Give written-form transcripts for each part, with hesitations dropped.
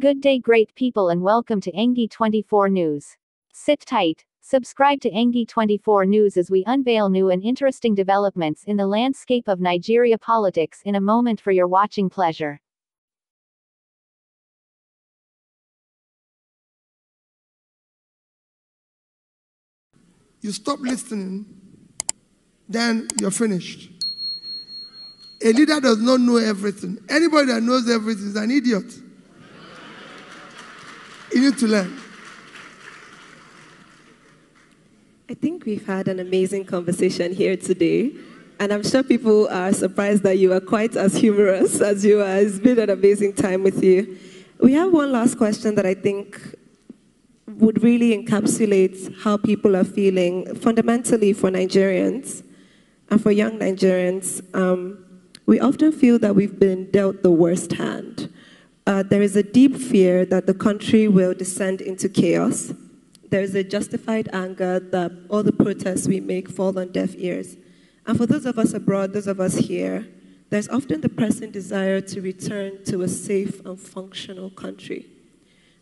Good day, great people, and welcome to Engi 24 News. Sit tight, subscribe to Engi 24 News as we unveil new and interesting developments in the landscape of Nigeria politics in a moment for your watching pleasure. You stop listening, then you're finished. A leader does not know everything. Anybody that knows everything is an idiot. You need to learn. I think we've had an amazing conversation here today, and I'm sure people are surprised that you are quite as humorous as you are. It's been an amazing time with you. We have one last question that I think would really encapsulate how people are feeling, fundamentally for Nigerians and for young Nigerians. We often feel that we've been dealt the worst hand. There is a deep fear that the country will descend into chaos. There is a justified anger that all the protests we make fall on deaf ears. And for those of us abroad, those of us here, there's often the pressing desire to return to a safe and functional country.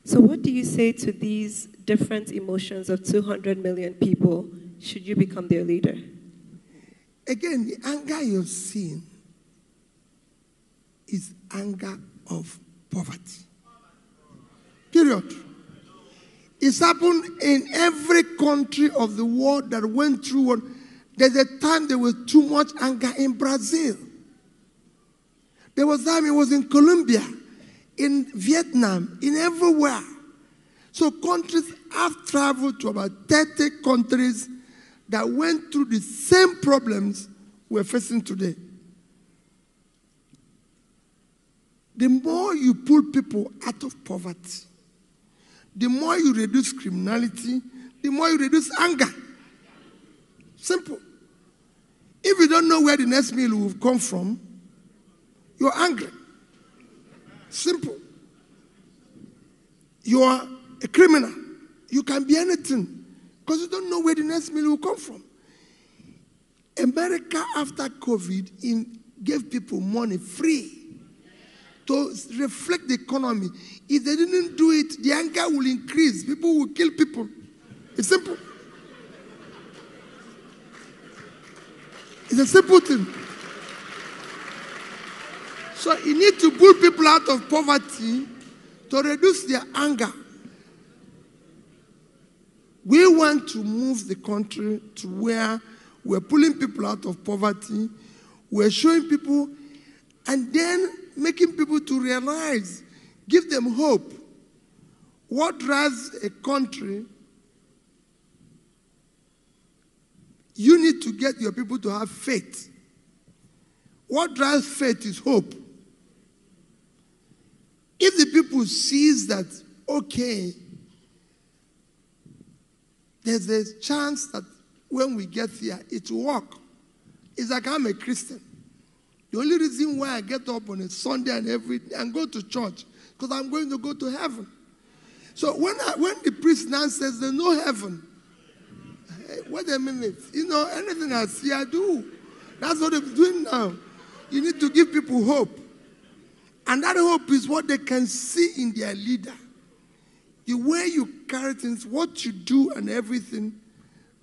So what do you say to these different emotions of 200 million people should you become their leader? Again, the anger you're seeing is anger of poverty. Period. It's happened in every country of the world that went through one. There's a time there was too much anger in Brazil. There was time it was in Colombia, in Vietnam, in everywhere. So countries have traveled to about 30 countries that went through the same problems we're facing today. The more you pull people out of poverty, the more you reduce criminality, the more you reduce anger. Simple. If you don't know where the next meal will come from, you're angry. Simple. You are a criminal. You can be anything because you don't know where the next meal will come from. America, after COVID, gave people money free to reflect the economy. If they didn't do it, the anger will increase. People will kill people. It's simple. It's a simple thing. So you need to pull people out of poverty to reduce their anger. We want to move the country to where we're pulling people out of poverty, we're showing people, and then making people to realize, give them hope. What drives a country? You need to get your people to have faith. What drives faith is hope. If the people sees that, okay, there's a chance that when we get here, it will work. It's like I'm a Christian. The only reason why I get up on a Sunday and go to church, because I'm going to go to heaven. So when the priest now says there's no heaven, hey, wait a minute. You know, anything I see, I do. That's what they're doing now. You need to give people hope. And that hope is what they can see in their leader. The way you carry things, what you do and everything,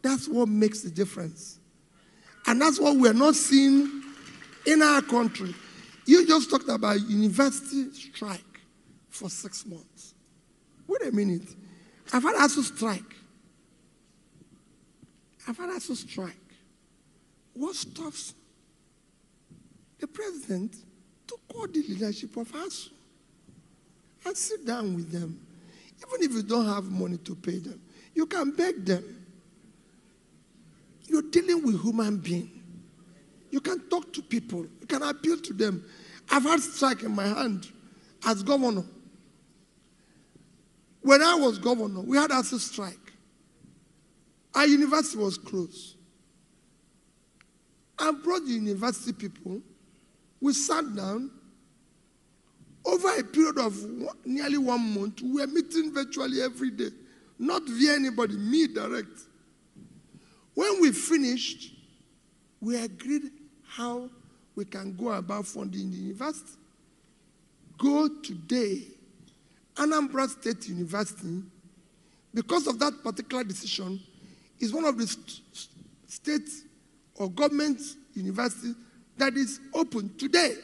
that's what makes the difference. And that's what we're not seeing in our country. You just talked about university strike for 6 months. Wait a minute. I've had ASUU strike. What stops the president to call the leadership of ASUU and sit down with them? Even if you don't have money to pay them, you can beg them. You're dealing with human beings. You can talk to people. You can appeal to them. I've had strike in my hand as governor. When I was governor, we had ASUU strike. Our university was closed. I brought the university people. We sat down. Over a period of nearly 1 month, we were meeting virtually every day. Not via anybody, me direct. When we finished, we agreed how we can go about funding the university. Go today Anambra State University, because of that particular decision, is one of the state or government universities that is open today.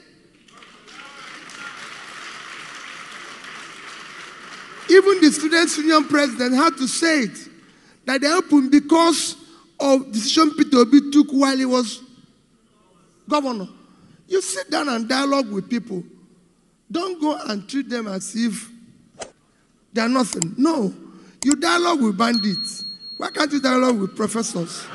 Even the Students' Union president had to say it, that they opened because of decision Peter Obi took while he was governor. You sit down and dialogue with people. Don't go and treat them as if they are nothing. No. You dialogue with bandits. Why can't you dialogue with professors?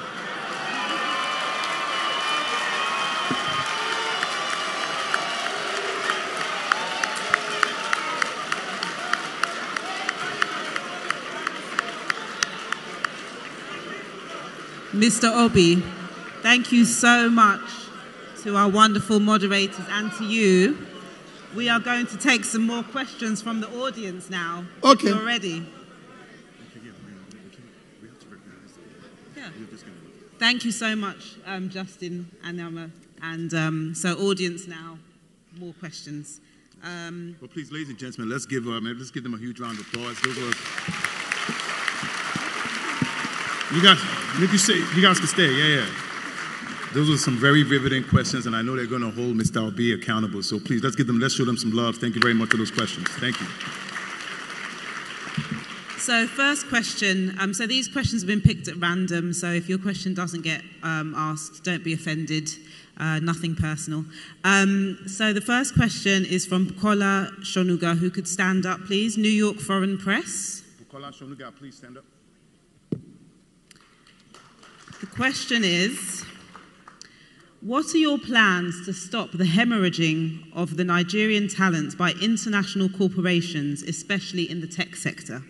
Mr. Obi, thank you so much to our wonderful moderators and to you. We are going to take some more questions from the audience now. Okay. If you're ready. Yeah. Thank you so much, Justin and Emma. And so audience now, more questions. Well, please, ladies and gentlemen, let's give them a huge round of applause. Those were... You guys can stay, yeah. Those are some very riveting questions, and I know they're going to hold Mr. Obi accountable. So please, let's show them some love. Thank you very much for those questions. Thank you. So first question, so these questions have been picked at random, so if your question doesn't get asked, don't be offended, nothing personal. So the first question is from Bukola Shonuga, who could stand up, please. New York Foreign Press. Bukola Shonuga, please stand up. The question is, what are your plans to stop the hemorrhaging of the Nigerian talent by international corporations, especially in the tech sector?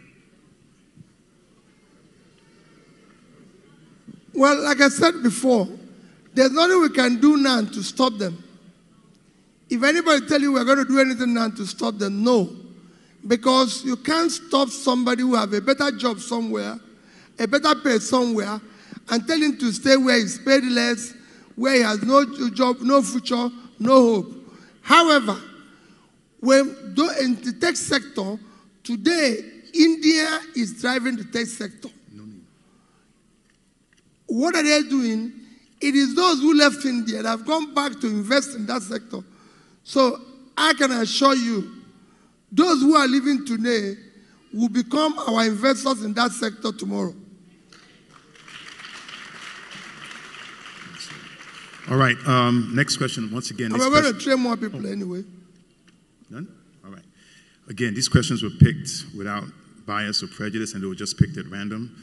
Well, like I said before, there's nothing we can do now to stop them. If anybody tell you we're going to do anything now to stop them, no. Because you can't stop somebody who have a better job somewhere, a better pay somewhere, and tell him to stay where he's paid less, where he has no job, no future, no hope. However, in the tech sector, today, India is driving the tech sector. What are they doing? It is those who left India that have gone back to invest in that sector. So I can assure you, those who are living today will become our investors in that sector tomorrow. All right, next question. Once again, we're going to train more people anyway. None? All right. Again, these questions were picked without bias or prejudice, and they were just picked at random.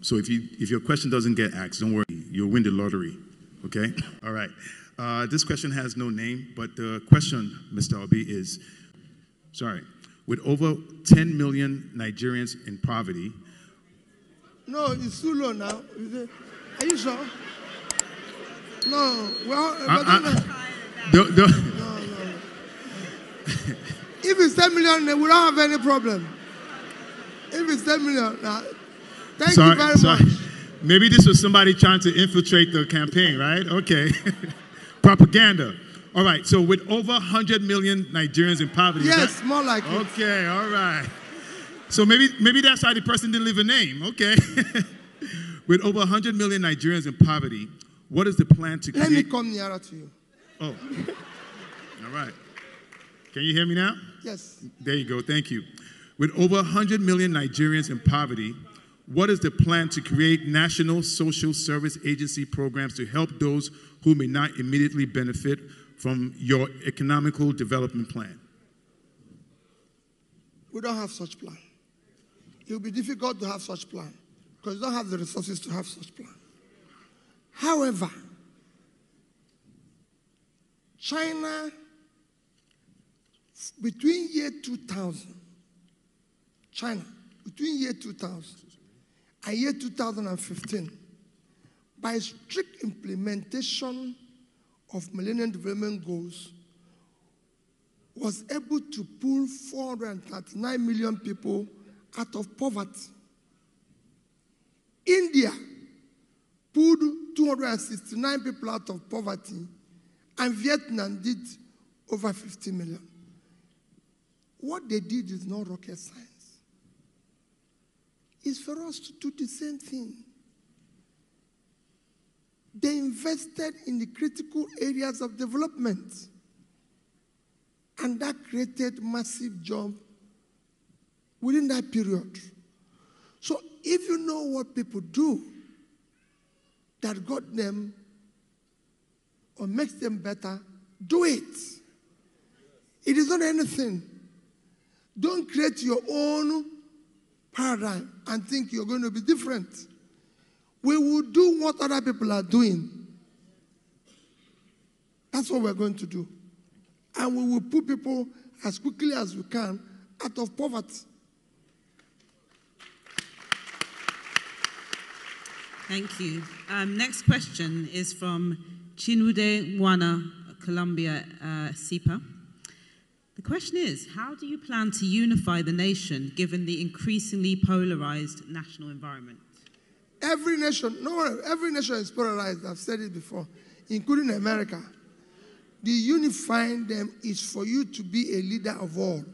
So if your question doesn't get asked, don't worry, you'll win the lottery, okay? All right. This question has no name, but the question, Mr. Obi, is, with over 10 million Nigerians in poverty. No, it's too low now. Are you sure? No, well, no. If it's 10 million, we don't have any problem. If it's 10 million, thank you very much. Maybe this was somebody trying to infiltrate the campaign, right? Okay. Propaganda. All right, so with over 100 million Nigerians in poverty. Yes, more like it. Okay, all right. So maybe that's why the person didn't leave a name. Okay. With over 100 million Nigerians in poverty, what is the plan to create... Let me come nearer to you. Oh. All right. Can you hear me now? Yes. There you go. Thank you. With over 100 million Nigerians in poverty, what is the plan to create national social service agency programs to help those who may not immediately benefit from your economical development plan? We don't have such plan. It will be difficult to have such plan because you don't have the resources to have such plan. However, China, between year 2000 and year 2015, by strict implementation of Millennium Development Goals, was able to pull 439 million people out of poverty. India pulled 269 people out of poverty, and Vietnam did over 50 million. What they did is not rocket science. It's for us to do the same thing. They invested in the critical areas of development. And that created massive jobs within that period. So if you know what people do that got them or makes them better, do it. It is not anything. Don't create your own paradigm and think you're going to be different. We will do what other people are doing. That's what we're going to do. And we will put people as quickly as we can out of poverty. Thank you. Next question is from Chinwude Nwana, Columbia SIPA. The question is, how do you plan to unify the nation given the increasingly polarized national environment? Every nation is polarized. I've said it before, including America. The unifying them is for you to be a leader of all.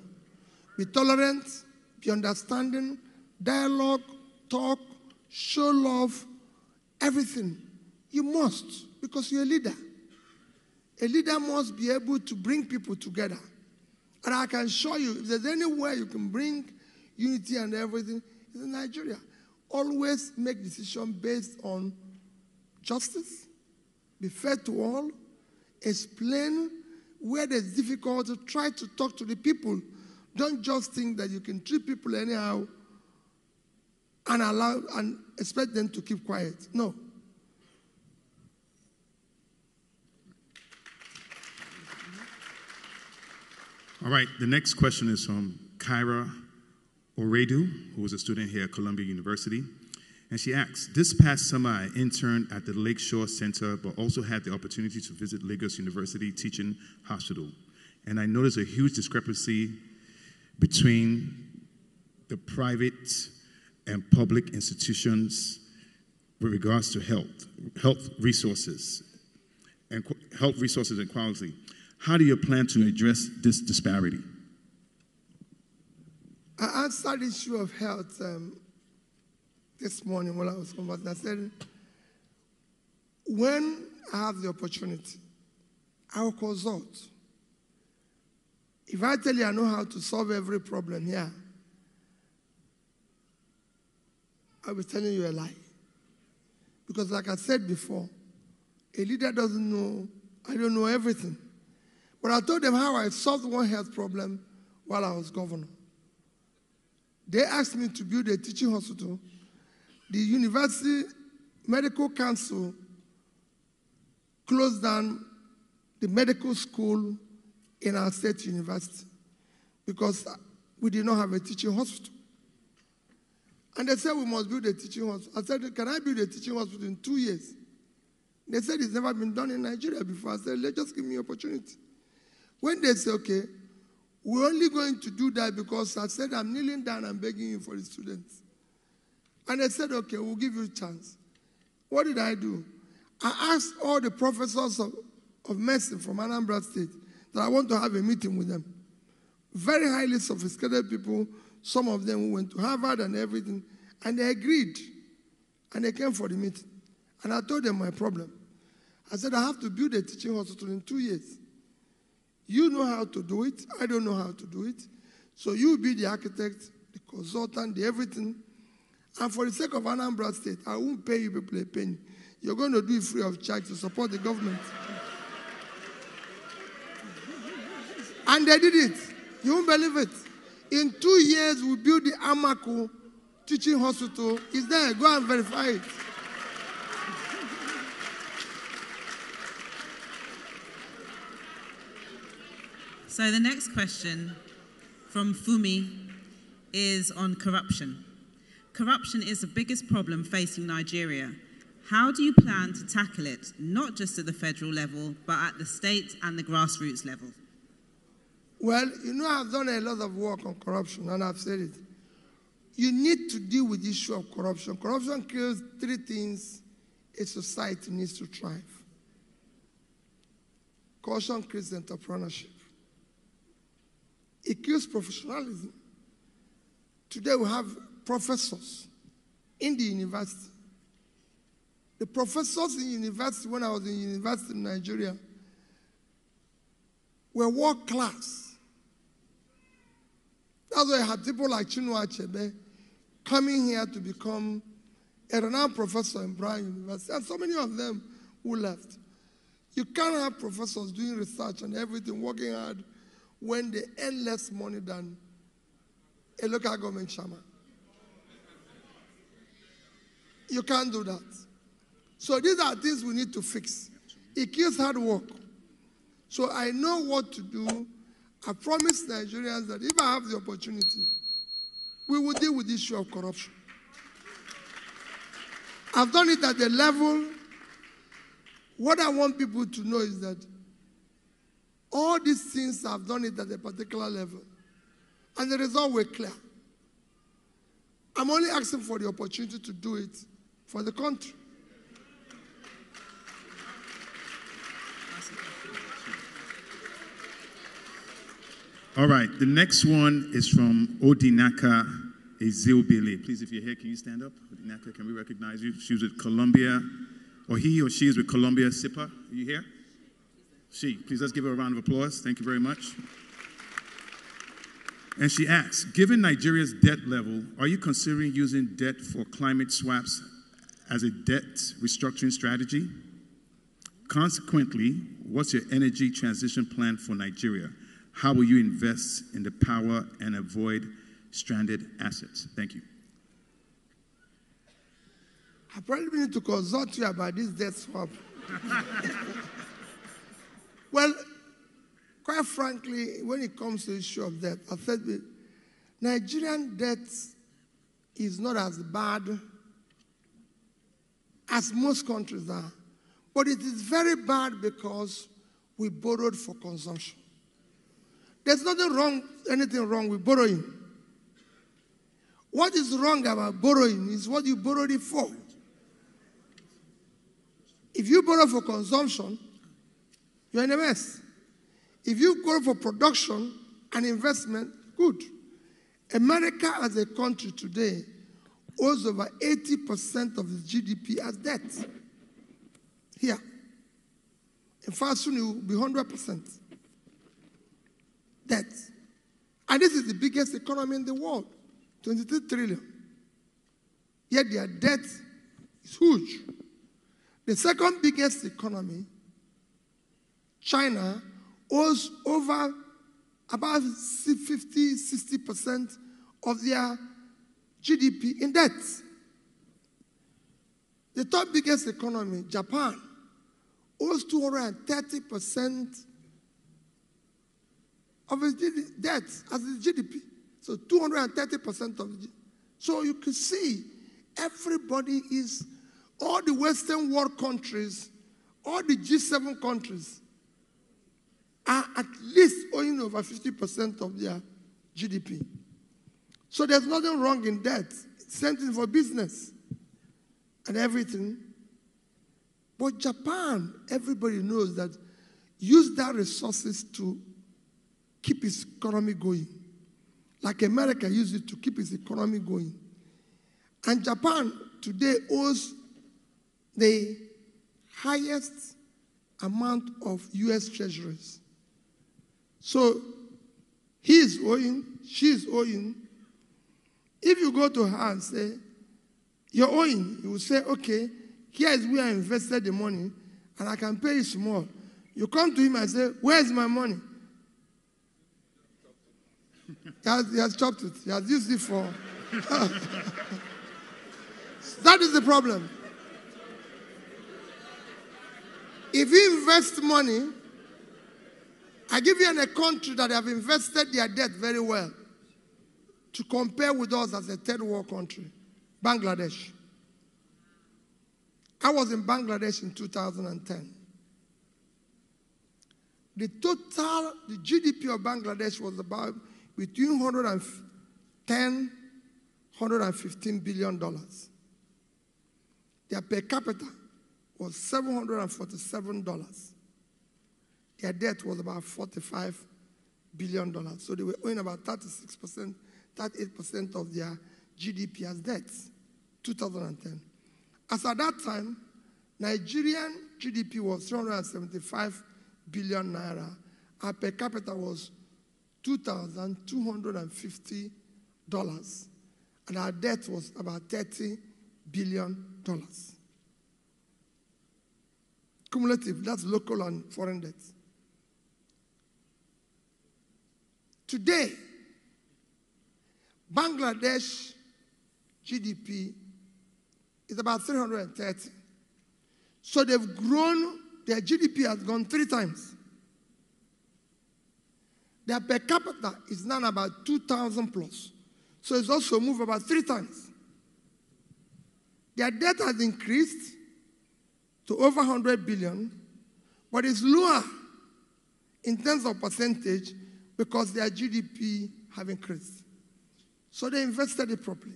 Be tolerant, be understanding, dialogue, talk, show love, everything. You must, because you're a leader. A leader must be able to bring people together. And I can show you, if there's anywhere you can bring unity and everything, it's in Nigeria. Always make decisions based on justice, be fair to all, explain where there's difficulty, try to talk to the people. Don't just think that you can treat people anyhow and allow and expect them to keep quiet. No. All right, the next question is from Kyra Oredu, who was a student here at Columbia University. And she asks, this past summer I interned at the Lakeshore Center, but also had the opportunity to visit Lagos University Teaching Hospital. And I noticed a huge discrepancy between the private and public institutions with regards to health resources and quality. How do you plan to address this disparity? I answered the issue of health this morning when I was conversing. I said, when I have the opportunity, I will consult. If I tell you I know how to solve every problem here, I will be telling you a lie. Because like I said before, a leader doesn't know, I don't know everything. But I told them how I solved one health problem while I was governor. They asked me to build a teaching hospital. The University Medical Council closed down the medical school in our state university because we did not have a teaching hospital. And they said we must build a teaching hospital. I said, can I build a teaching hospital in 2 years? They said it's never been done in Nigeria before. I said, just give me an opportunity. When they say, okay, we're only going to do that because I said I'm kneeling down and begging you for the students. And they said, okay, we'll give you a chance. What did I do? I asked all the professors of medicine from Anambra State that I want to have a meeting with them. Very highly sophisticated people, some of them who went to Harvard and everything, and they agreed. And they came for the meeting. And I told them my problem. I said, I have to build a teaching hospital in 2 years. You know how to do it. I don't know how to do it. So you be the architect, the consultant, the everything. And for the sake of Anambra State, I won't pay you people a penny. You're going to do it free of charge to support the government. And they did it. You won't believe it. In 2 years, we built the Amaku Teaching Hospital. It's there. Go and verify it. So the next question from Fumi is on corruption. Corruption is the biggest problem facing Nigeria. How do you plan to tackle it, not just at the federal level, but at the state and the grassroots level? Well, you know, I've done a lot of work on corruption, and I've said it. You need to deal with the issue of corruption. Corruption kills 3 things a society needs to thrive. Corruption creates entrepreneurship. It kills professionalism. Today we have professors in the university. The professors in university, when I was in university in Nigeria, were world class. That's why I had people like Chinua Achebe coming here to become a renowned professor in Brown University, and so many of them who left. You can't have professors doing research and everything, working hard, when they earn less money than a local government chairman. You can't do that. So these are things we need to fix. It kills hard work. So I know what to do. I promise Nigerians that if I have the opportunity, we will deal with the issue of corruption. I've done it at the level. What I want people to know is that all these things, I've done it at a particular level. And the result were clear. I'm only asking for the opportunity to do it for the country. All right, the next one is from Odinaka Ezilbili. Please, if you're here, can you stand up? Odinaka, can we recognize you? She was with Columbia, or he or she is with Columbia SIPA. Are you here? She. Please, let's give her a round of applause. Thank you very much. And she asks, given Nigeria's debt level, are you considering using debt for climate swaps as a debt restructuring strategy? Consequently, what's your energy transition plan for Nigeria? How will you invest in the power and avoid stranded assets? Thank you. I probably need to consult you about this debt swap. Well, quite frankly, when it comes to the issue of debt, I said Nigerian debt is not as bad as most countries are. But it is very bad because we borrowed for consumption. There's anything wrong with borrowing. What is wrong about borrowing is what you borrowed it for. If you borrow for consumption, you're in a mess. If you go for production and investment, good. America as a country today owes over 80% of its GDP as debt. Here. In fact, soon it will be 100%. Debt. And this is the biggest economy in the world, 23 trillion. Yet their debt is huge. The second biggest economy, China, owes over about 50-60% of their GDP in debt. The third biggest economy, Japan, owes 230% of its debt as its GDP. So 230% of it. So you can see everybody is, all the Western world countries, all the G7 countries are at least owing over 50% of their GDP. So there's nothing wrong in debt. Same thing for business and everything. But Japan, everybody knows that, use their resources to keep its economy going. Like America used it to keep its economy going. And Japan today owes the highest amount of US treasuries. So he is owing, she is owing. If you go to her and say, you're owing, you will say, okay, here is where I invested the money, and I can pay you small. You come to him and say, where's my money? He has chopped it. He has used it for... That is the problem. If you invest money, I give you in a country that have invested their debt very well to compare with us as a third world country, Bangladesh. I was in Bangladesh in 2010. The GDP of Bangladesh was about between $110, $115 billion. Their per capita was $747. Their debt was about $45 billion. So they were owing about 36%, 38% of their GDP as debts, 2010. As at that time, Nigerian GDP was 375 billion naira. Our per capita was $2,250. And our debt was about $30 billion. Cumulative, that's local and foreign debt. Today, Bangladesh GDP is about 330. So they've grown, their GDP has gone 3 times. Their per capita is now about 2,000 plus. So it's also moved about 3 times. Their debt has increased to over 100 billion, but it's lower in terms of percentage because their GDP have increased. So they invested it properly.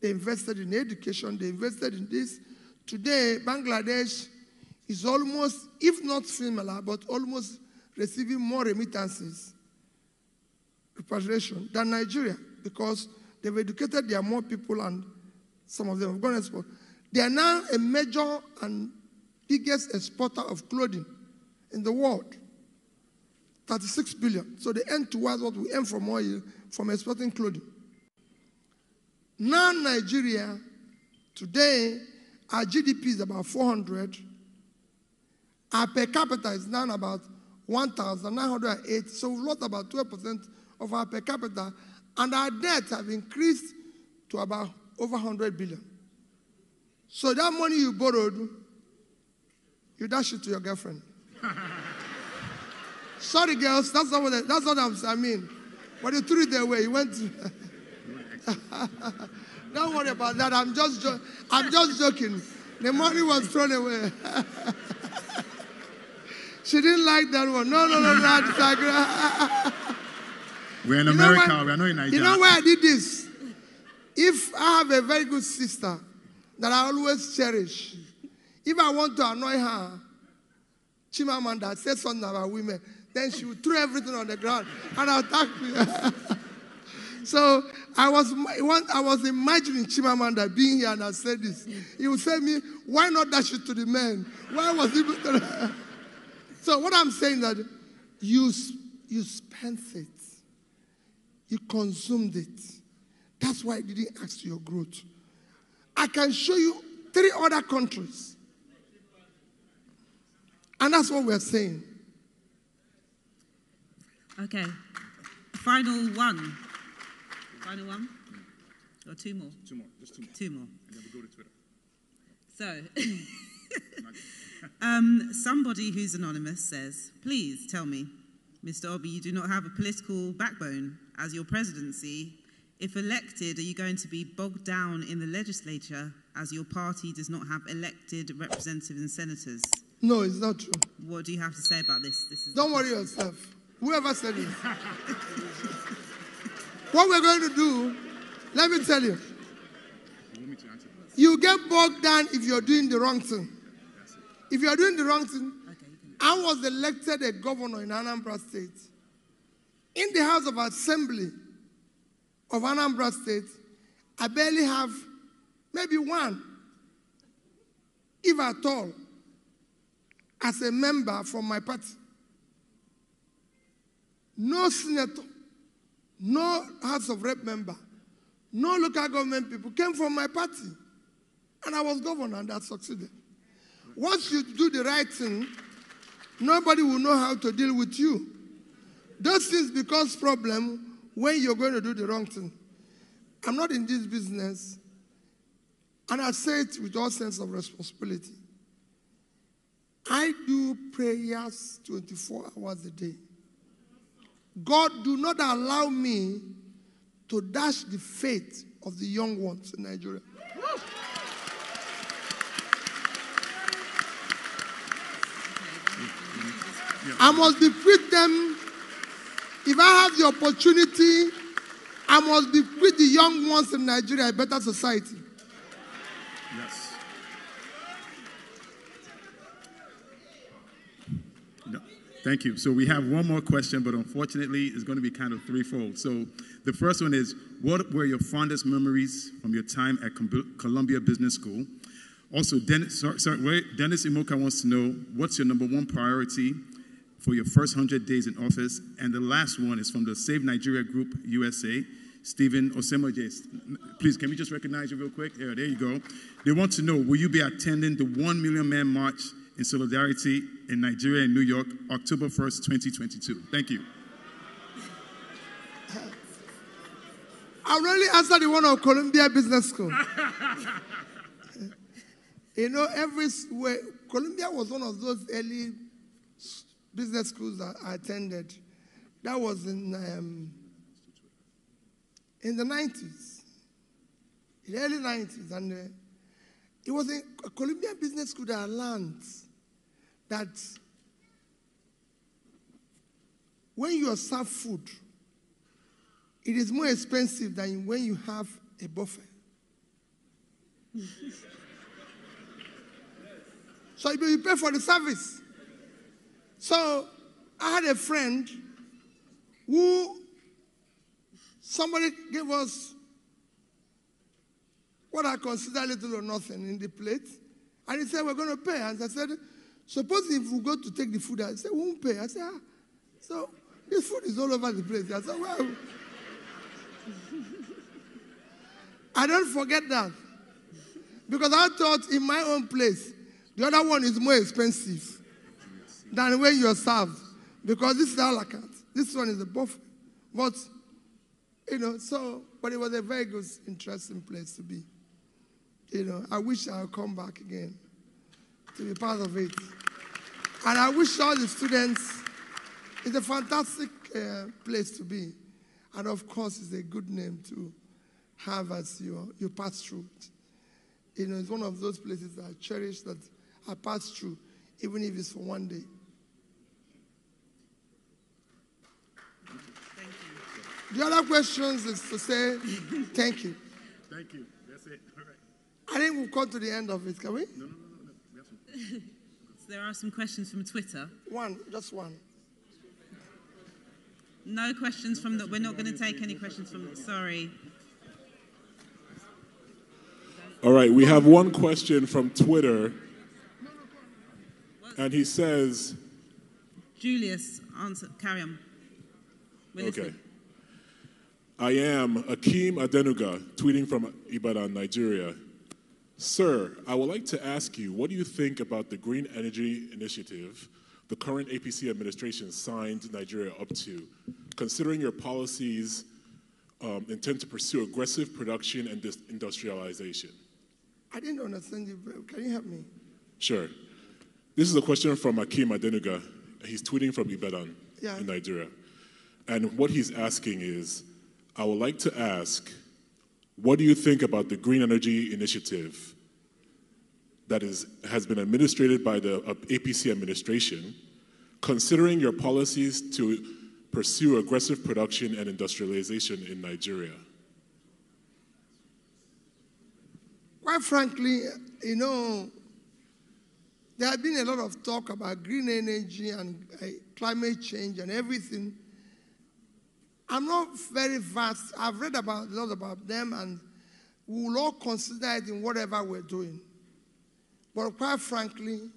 They invested in education, they invested in this. Today, Bangladesh is almost, if not similar, but almost receiving more remittances, repatriation, than Nigeria, because they've educated their more people and some of them have gone export. They are now a major and biggest exporter of clothing in the world. 36 billion. So they earn towards what we earn from oil, from exporting clothing. Now Nigeria, today, our GDP is about 400. Our per capita is now about 1,908. So we've lost about 12% of our per capita. And our debts have increased to about over 100 billion. So that money you borrowed, you dash it to your girlfriend. Sorry, girls, that's not what I mean. But you threw it away. You went to... Don't worry about that. I'm just joking. The money was thrown away. She didn't like that one. No. We're in America. We're not in Nigeria. You know why I did this? If I have a very good sister that I always cherish, if I want to annoy her, Chimamanda said something about women, then she would throw everything on the ground and attack me. So I was imagining Chimamanda being here and I said this. He would say me, why not dash it to the men? Why was he... So what I'm saying that you spent it. You consumed it. That's why it didn't add to your growth. I can show you 3 other countries. And that's what we're saying. Okay. Final one. Final one? Or 2 more? 2 more. Just 2 more. 2 more. And then we go to Twitter. So, somebody who's anonymous says, please tell me, Mr. Obi, you do not have a political backbone as your presidency. If elected, are you going to be bogged down in the legislature as your party does not have elected representatives and senators? No, it's not true. What do you have to say about this? Don't worry yourself. Whoever said it. What we're going to do, let me tell you. You get bogged down if you're doing the wrong thing. If you're doing the wrong thing, I was elected a governor in Anambra State. In the House of Assembly of Anambra State, I barely have maybe 1, if at all, as a member from my party. No senator, no House of Rep member, no local government people came from my party. And I was governor and I succeeded. Once you do the right thing, nobody will know how to deal with you. Those things become problem when you're going to do the wrong thing. I'm not in this business, and I say it with all sense of responsibility. I do prayers 24 hours a day. God, do not allow me to dash the faith of the young ones in Nigeria. I must bequeath them. If I have the opportunity, I must bequeath the young ones in Nigeria a better society. Yes. No. Thank you. So we have one more question, but unfortunately, it's going to be kind of threefold. So the first one is, what were your fondest memories from your time at Columbia Business School? Also, Dennis Imoka wants to know, what's your number one priority for your first 100 days in office? And the last one is from the Save Nigeria Group USA, Stephen Osemoje. Please, can we just recognize you real quick? There you go. They want to know, will you be attending the 1 Million Man March in Solidarity in Nigeria and New York, October 1st, 2022? Thank you. I'll only answer the one of Columbia Business School. You know, Columbia was one of those early business schools that I attended. That was in the 90s, in the early 90s. And it was a Columbia Business School that I learned that when you serve food, it is more expensive than when you have a buffet. So you pay for the service. So I had a friend who somebody gave us what I consider little or nothing in the plate. And he said, we're going to pay. And I said, suppose if we go to take the food out, he said, we won't pay. I said, so this food is all over the place. I said, well, I don't forget that. Because I thought in my own place, the other one is more expensive than when you're served. Because this is a la carte. This one is a buffet. But, you know, but it was a very good, interesting place to be. You know, I wish I would come back again to be part of it. And I wish all the students, it's a fantastic place to be. And of course, it's a good name to have as you pass through it. You know, it's one of those places that I cherish, that I pass through, even if it's for one day. Thank you. The other questions is to say thank you. Thank you. That's it. All right. I think we've come to the end of it, can we? No. So there are some questions from Twitter. Just one. No questions from we're not going to take any questions from, sorry. All right, we have one question from Twitter. And he says... Julius, answer, carry on. We're listening. I am Akeem Adenuga, tweeting from Ibadan, Nigeria. Sir, I would like to ask you, what do you think about the Green Energy Initiative the current APC administration signed Nigeria up to, considering your policies intend to pursue aggressive production and industrialization? I didn't understand you. Can you help me? Sure. This is a question from Akeem Adenuga. He's tweeting from Ibadan in Nigeria. And what he's asking is, I would like to ask, what do you think about the Green Energy Initiative that has been administered by the APC administration, considering your policies to pursue aggressive production and industrialization in Nigeria? Quite frankly, you know, there has been a lot of talk about green energy and climate change and everything. I'm not very vast. I've read a lot about them, and we will all consider it in whatever we're doing. But quite frankly,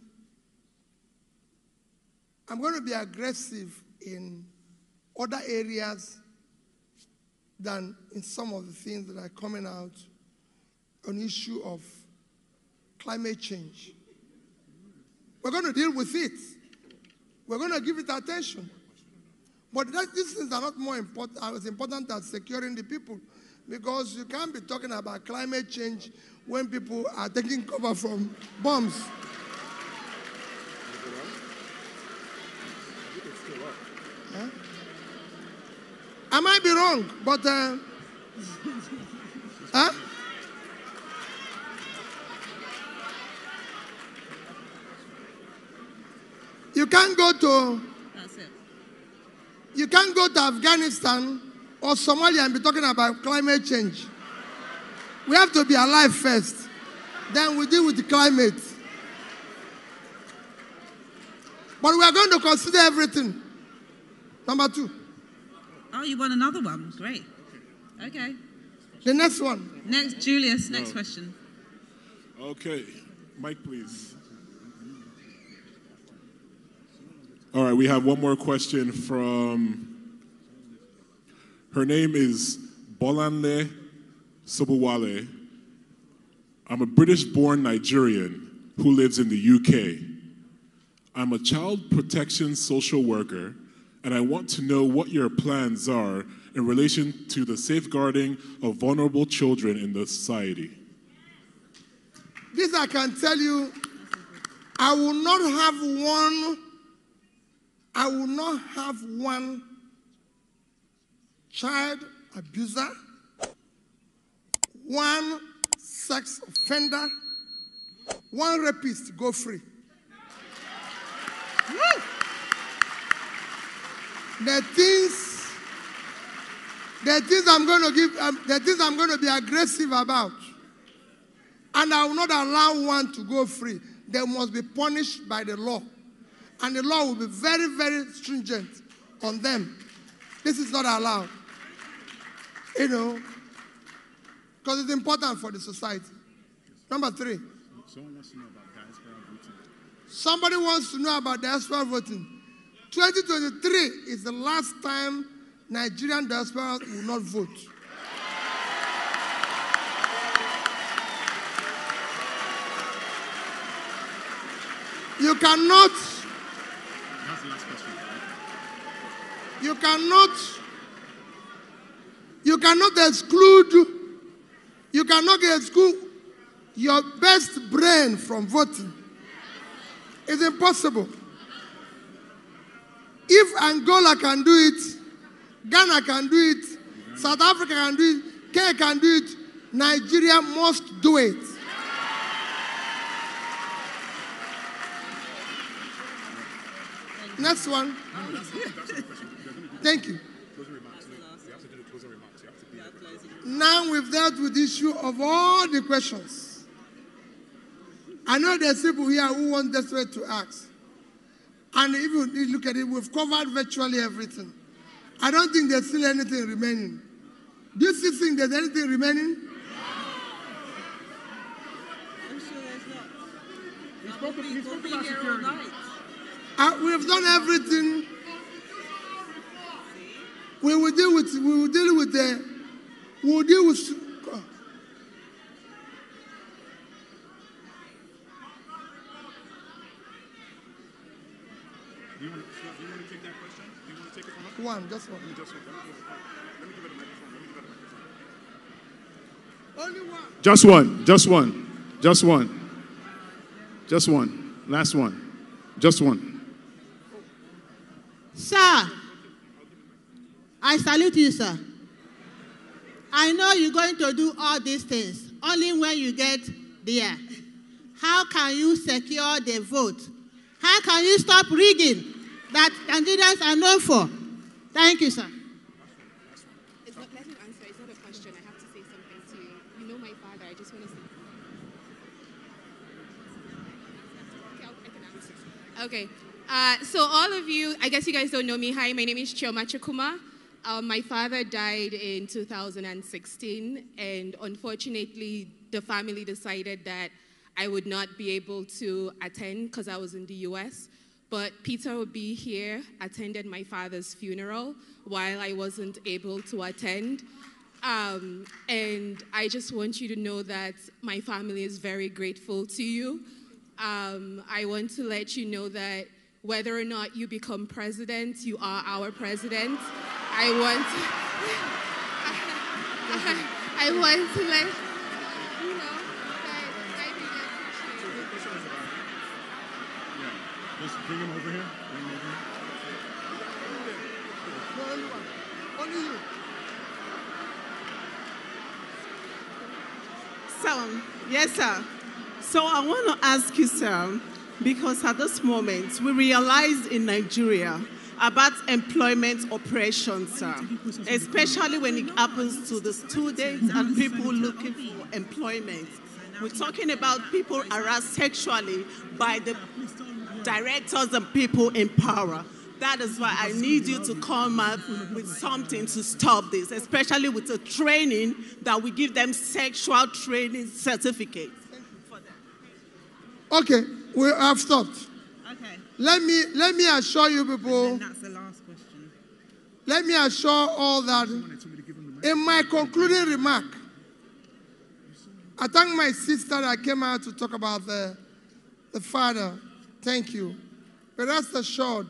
I'm going to be aggressive in other areas than in some of the things that are coming out on the issue of climate change. We're going to deal with it. We're going to give it attention. But these things are not more important, as important as securing the people, because you can't be talking about climate change when people are taking cover from bombs. Huh? I might be wrong, but huh? You can't go to Afghanistan or Somalia and be talking about climate change. We have to be alive first. Then we deal with the climate. But we are going to consider everything. Number 2. Oh, you want another one? Great. Okay. The next one. Next, Julius, next question. Okay. Mike, please. All right, we have one more question from, her name is Bolanle Sobuwale. I'm a British-born Nigerian who lives in the UK. I'm a child protection social worker, and I want to know what your plans are in relation to the safeguarding of vulnerable children in the society. This I can tell you, I will not have one child abuser, one sex offender, one rapist go free. The things I'm going to give, the things I'm going to be aggressive about, and I will not allow one to go free. They must be punished by the law, and the law will be very, very stringent on them. This is not allowed, you know, because it's important for the society. Number 3. Someone wants to know about diaspora voting. Somebody wants to know about diaspora voting. 2023 is the last time Nigerian diaspora will not vote. You cannot. That's the last question. You cannot exclude. You cannot exclude your best brain from voting. It's impossible. If Angola can do it, Ghana can do it, South Africa can do it, Kenya can do it, Nigeria must do it. Next one. Thank you. Now we've dealt with the issue of all the questions. I know there's people here who want desperate to ask. And if you look at it, we've covered virtually everything. I don't think there's still anything remaining. Do you still think there's anything remaining? I'm sure there's not. He's spoken about security. We've done everything. We will deal with Do you want to take that question? Do you want to take it from us? one, just one. Let me give it a microphone. Only one. Just one. Last one. Just one. Sir, I salute you, sir. I know you're going to do all these things, only when you get there. How can you secure the vote? How can you stop rigging that Nigerians are known for? Thank you, sir. It's not, let him answer. It's not a question. I have to say something to you. You know my father. I just want to say. Okay, I can answer. Okay. So all of you, I guess you guys don't know me. Hi, my name is Chioma Chukuma. My father died in 2016, and unfortunately, the family decided that I would not be able to attend because I was in the US. But Peter Obi here attended my father's funeral while I wasn't able to attend. And I just want you to know that my family is very grateful to you. I want to let you know that whether or not you become president, you are our president. I want to let you know that I really appreciate it. Just bring him over here. Only one. Only you. So, yes, sir. So I want to ask you, sir, because at this moment, we realized in Nigeria about employment oppressions, sir, especially when it happens to the students and people looking for employment. We're talking about people harassed sexually by the directors and people in power. That is why I need you to come up with something to stop this, especially with a training that we give them sexual training certificate. Okay, we have stopped. Okay. Let me assure you people. And that's the last question. Let me assure all that in my concluding remark, I thank my sister that came out to talk about the father. Thank you. But rest assured,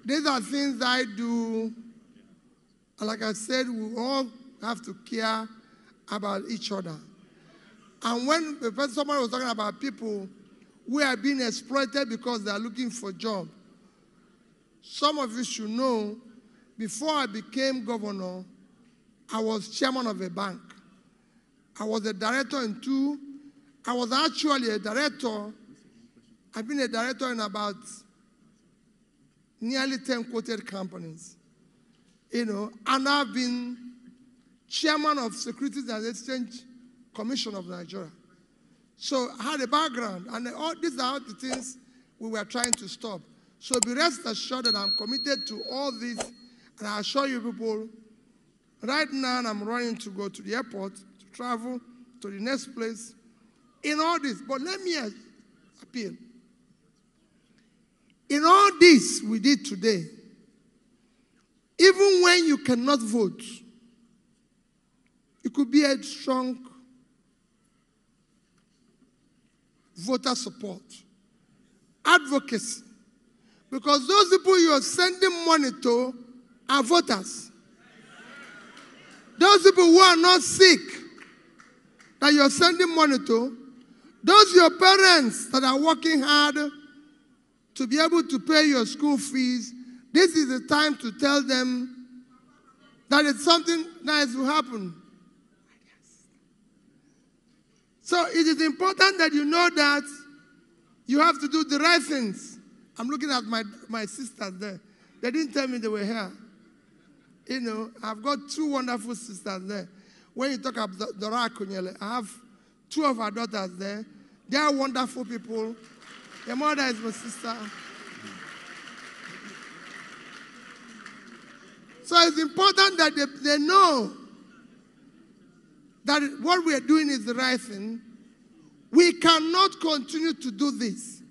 these are things I do. And like I said, we all have to care about each other. And when someone was talking about people who are being exploited because they are looking for a job, some of you should know, before I became governor, I was chairman of a bank. I was a director in two. I was actually a director. I've been a director in about nearly 10 quoted companies, and I've been chairman of Securities and Exchange Commission of Nigeria. So I had a background, and all these are the things we were trying to stop. So be rest assured that I'm committed to all this, and I assure you people, right now I'm running to go to the airport, to travel to the next place, in all this. But let me appeal. In all this we did today, even when you cannot vote, it could be a strong voter support, advocacy, because those people you are sending money to are voters. Those people who are not sick that you're sending money to, those your parents that are working hard to be able to pay your school fees, this is the time to tell them that it's something nice will happen. So it is important that you know that you have to do the right things. I'm looking at my sisters there. They didn't tell me they were here. I've got two wonderful sisters there. When you talk about Dora Akunyele, I have two of our daughters there. They are wonderful people. Their mother is my sister. So it's important that they know that what we are doing is the right thing. We cannot continue to do this.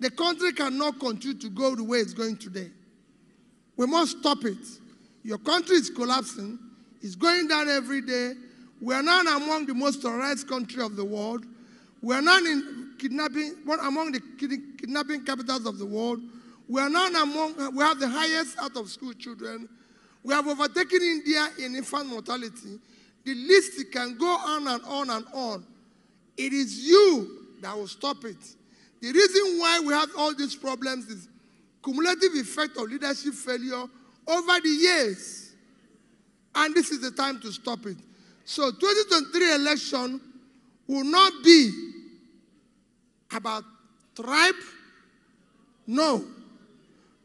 The country cannot continue to go the way it's going today. We must stop it. Your country is collapsing. It's going down every day. We are now among the most terrorized countries of the world. We are now among the kidnapping capitals of the world. We are now we have the highest out of school children. We have overtaken India in infant mortality. The list can go on and on and on. It is you that will stop it. The reason why we have all these problems is cumulative effect of leadership failure over the years. And this is the time to stop it. So 2023 election will not be about tribe. No.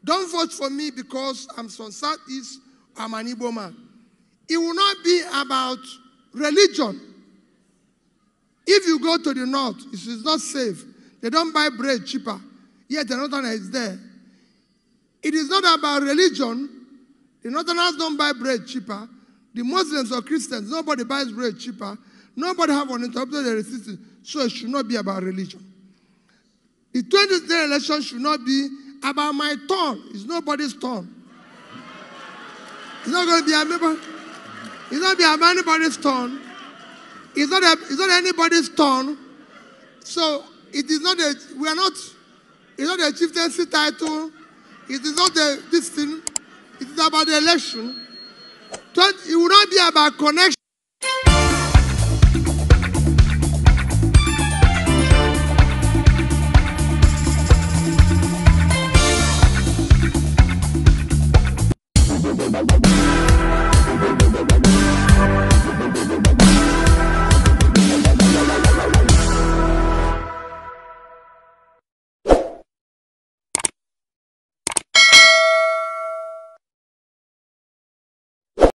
Don't vote for me because I'm from Southeast, I'm an Igbo man. It will not be about religion. If you go to the north, it is not safe. They don't buy bread cheaper. Yet the northerner is there. It is not about religion. The northerners don't buy bread cheaper. The Muslims or Christians, nobody buys bread cheaper. Nobody have uninterrupted resistance. So it should not be about religion. The 2023 election should not be about my turn. It's nobody's turn. It's not going to be it's not about anybody's turn. It's not anybody's turn. So it is not it's not a chieftaincy title. It is not this thing. It is about the election. It will not be about connection.